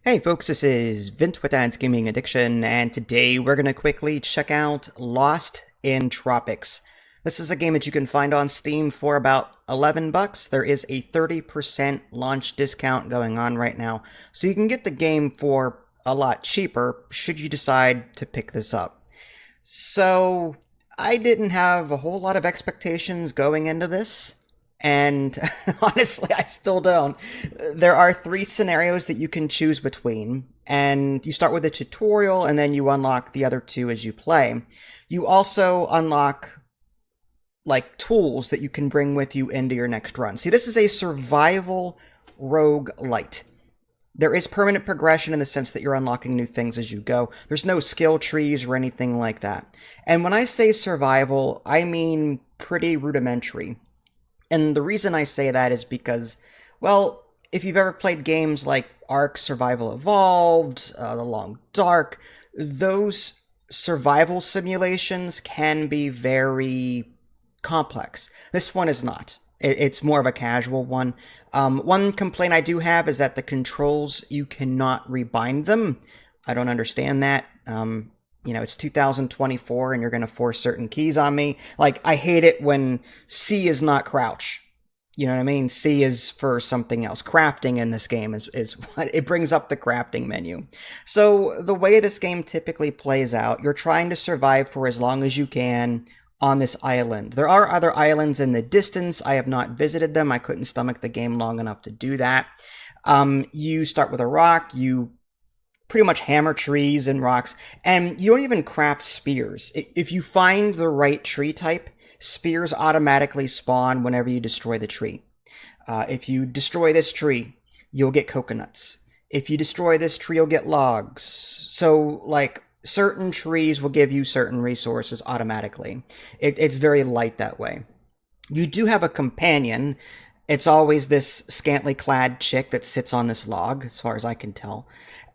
Hey folks, this is Vint with Dad's Gaming Addiction, and today we're going to quickly check out Lost in Tropics. This is a game that you can find on Steam for about 11 bucks. There is a 30% launch discount going on right now, so you can get the game for a lot cheaper should you decide to pick this up. So, I didn't have a whole lot of expectations going into this. And honestly, I still don't. There are three scenarios that you can choose between, and you start with a tutorial, and then you unlock the other two as you play. You also unlock like tools that you can bring with you into your next run. See, this is a survival roguelite. There is permanent progression in the sense that you're unlocking new things as you go. There's no skill trees or anything like that. And when I say survival, I mean pretty rudimentary. And the reason I say that is because, well, if you've ever played games like Ark Survival Evolved, The Long Dark, those survival simulations can be very complex. This one is not. It's more of a casual one. One complaint I do have is that the controls, you cannot rebind them. I don't understand that. It's 2024 and you're going to force certain keys on me. Like, I hate it when C is not crouch. You know what I mean? C is for something else. Crafting in this game is what it brings up the crafting menu. So the way this game typically plays out, you're trying to survive for as long as you can on this island. There are other islands in the distance. I have not visited them. I couldn't stomach the game long enough to do that. You start with a rock. You pretty much hammer trees and rocks, and you don't even craft spears. If you find the right tree type, spears automatically spawn whenever you destroy the tree. If you destroy this tree, you'll get coconuts. If you destroy this tree, you'll get logs. So, like, certain trees will give you certain resources automatically. It's very light that way. You do have a companion. It's always this scantily clad chick that sits on this log, as far as I can tell.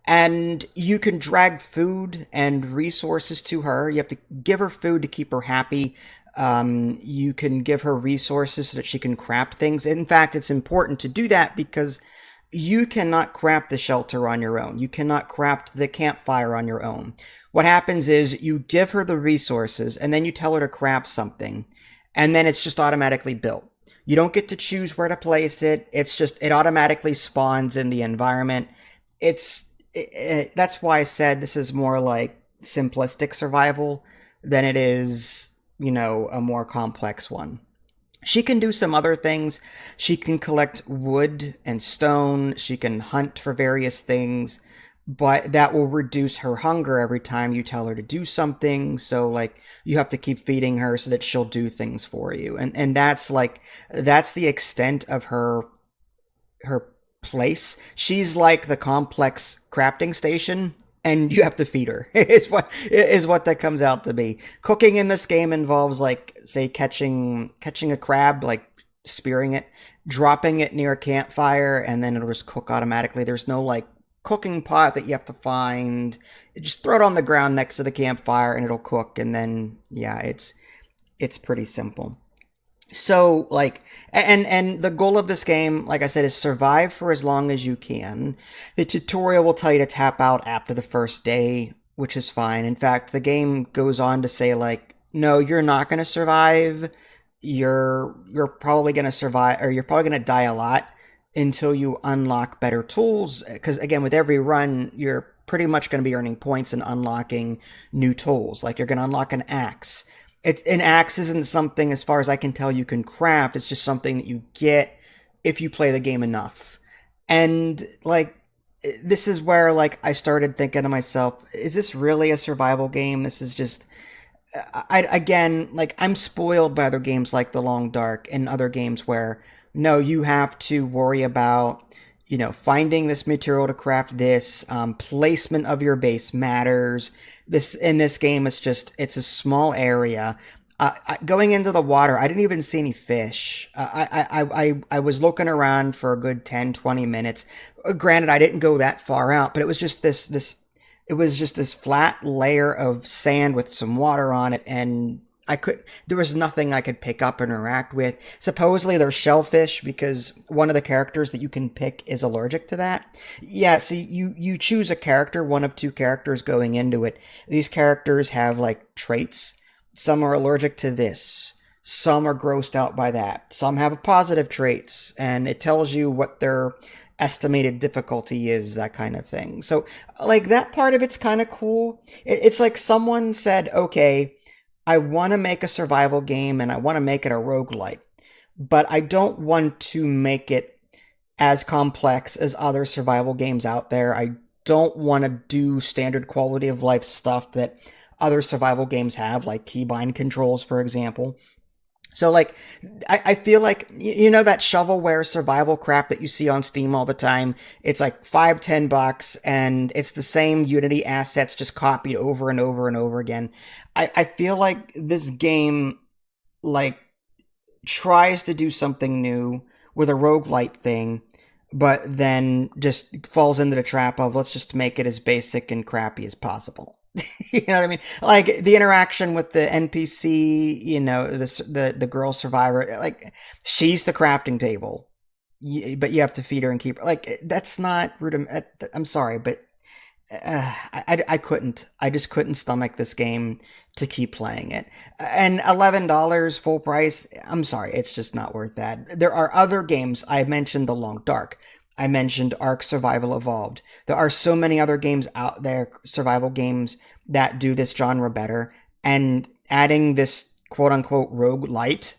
And you can drag food and resources to her. You have to give her food to keep her happy. You can give her resources so that she can craft things. In fact, it's important to do that because you cannot craft the shelter on your own. You cannot craft the campfire on your own. What happens is you give her the resources and then you tell her to craft something. And then it's just automatically built. You don't get to choose where to place it. It automatically spawns in the environment. That's why I said this is more like simplistic survival than it is, a more complex one. She can do some other things. She can collect wood and stone. She can hunt for various things, but that will reduce her hunger every time you tell her to do something. So, like, you have to keep feeding her so that she'll do things for you. And that's the extent of her place. She's like the complex crafting station, and you have to feed her. is what that comes out to be. Cooking in this game involves, like, say, catching a crab, like spearing it, dropping it near a campfire, and then it'll just cook automatically. There's no, like, cooking pot that you have to find. Just throw it on the ground next to the campfire and it'll cook, and then it's pretty simple. So, like, and the goal of this game, like I said, is survive for as long as you can. The tutorial will tell you to tap out after the first day, which is fine. In fact, the game goes on to say, like, no, you're not going to survive. You're probably going to survive, or you're probably going to die a lot until you unlock better tools. Because, again, with every run, you're pretty much going to be earning points and unlocking new tools. Like, you're going to unlock an axe. An axe isn't something, as far as I can tell, you can craft. It's just something that you get if you play the game enough. And, like, this is where, like, I started thinking to myself, is this really a survival game? This is just... I'm spoiled by other games like The Long Dark and other games where, no, you have to worry about, finding this material to craft this. Placement of your base matters. In this game, it's a small area. Going into the water, I didn't even see any fish. I was looking around for a good 10, 20 minutes. Granted, I didn't go that far out, but it was just this flat layer of sand with some water on it, and there was nothing I could pick up and interact with. Supposedly they're shellfish because one of the characters that you can pick is allergic to that. Yeah, see, you choose a character, one of two characters going into it. These characters have like traits. Some are allergic to this. Some are grossed out by that. Some have positive traits, and it tells you what their estimated difficulty is, that kind of thing. So, like, that part of it's kind of cool. It's like someone said, okay, I want to make a survival game, and I want to make it a roguelite, but I don't want to make it as complex as other survival games out there. I don't want to do standard quality of life stuff that other survival games have, like keybind controls, for example. So, like, I feel like, you know, that shovelware survival crap that you see on Steam all the time? It's like $5-10, and it's the same Unity assets just copied over and over and over again. I feel like this game, like, tries to do something new with a roguelite thing, but then just falls into the trap of, let's just make it as basic and crappy as possible. You know what I mean? Like, the interaction with the NPC, you know, the girl survivor, like, she's the crafting table, but you have to feed her and keep her. Like, that's not I'm sorry, but I couldn't. I just couldn't stomach this game to keep playing it. And $11 full price, I'm sorry, it's just not worth that. There are other games. I mentioned The Long Dark. I mentioned Ark Survival Evolved. There are so many other games out there, survival games, that do this genre better. And adding this quote-unquote roguelite,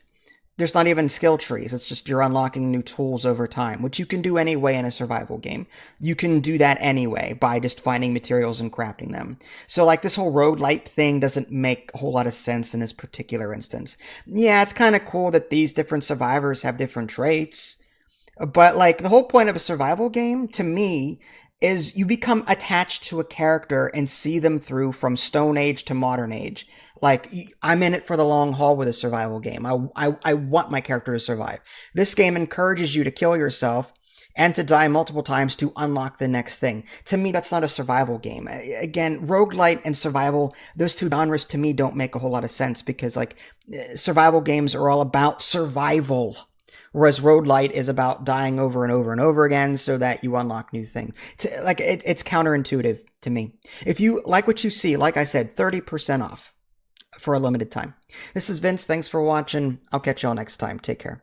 there's not even skill trees. It's just you're unlocking new tools over time, which you can do anyway in a survival game. You can do that anyway by just finding materials and crafting them. So, like, this whole roguelite thing doesn't make a whole lot of sense in this particular instance. Yeah, it's kind of cool that these different survivors have different traits. But, like, the whole point of a survival game, to me, is you become attached to a character and see them through from Stone Age to modern age. Like, I'm in it for the long haul with a survival game. I want my character to survive. This game encourages you to kill yourself and to die multiple times to unlock the next thing. To me, that's not a survival game. Again, roguelite and survival, those two genres to me don't make a whole lot of sense because, like, survival games are all about survival. Whereas roguelite is about dying over and over and over again so that you unlock new things. It's counterintuitive to me. If you like what you see, like I said, 30% off for a limited time. This is Vince. Thanks for watching. I'll catch y'all next time. Take care.